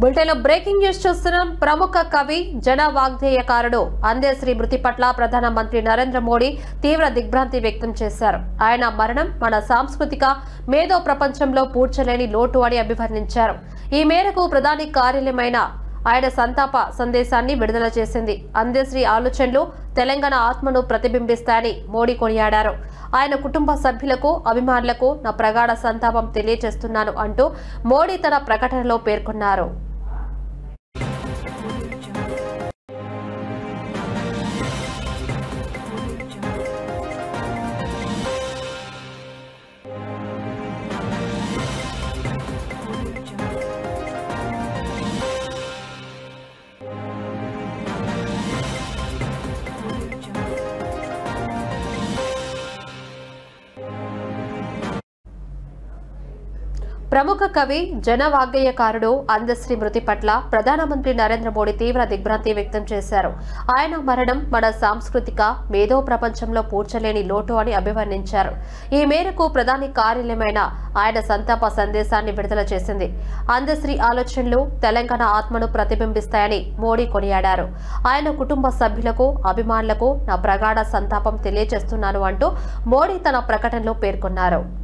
బులెటిన్లో breaking news చూస్తున్నాం. ప్రముఖ కవి జన వాగ్దేయకారుడు అందశ్రీ మృతి పట్ల ప్రధానమంత్రి నరేంద్ర మోడీ తీవ్ర దిగ్భ్రాంతి వ్యక్తం చేశారు. ఆయన మరణం మన సాంస్కృతిక మేధో ప్రపంచంలో పూడ్చలేని లోటు అని అభివర్ణించారు. ఈ మేరకు ప్రధాని కార్యాలయమైన ఆయన సంతాప సందేశాన్ని విడుదల చేసింది. అందశ్రీ ఆలోచనలు తెలంగాణ ఆత్మను ప్రతిబింబిస్తాయని మోడీ కొనియాడారు. ఆయన కుటుంబ సభ్యులకు, అభిమానులకు నా ప్రగాఢ సంతాపం తెలియజేస్తున్నాను అంటూ మోడీ తన ప్రకటనలో పేర్కొన్నారు. ప్రముఖ కవి జన వాగ్గేయకారుడు అందశ్రీ మృతి పట్ల ప్రధానమంత్రి నరేంద్ర మోడీ తీవ్ర దిగ్భ్రాంతి వ్యక్తం చేశారు. ఆయన మరణం మన సాంస్కృతిక మేధో ప్రపంచంలో పూడ్చలేని లోటు అని అభివర్ణించారు. ఈ మేరకు ప్రధాని కార్యాలయమైన ఆయన సంతాప సందేశాన్ని విడుదల చేసింది. అందశ్రీ ఆలోచనలు తెలంగాణ ఆత్మను ప్రతిబింబిస్తాయని మోడీ కొనియాడారు. ఆయన కుటుంబ సభ్యులకు, అభిమానులకు నా ప్రగాఢ సంతాపం తెలియజేస్తున్నాను అంటూ మోడీ తన ప్రకటనలో పేర్కొన్నారు.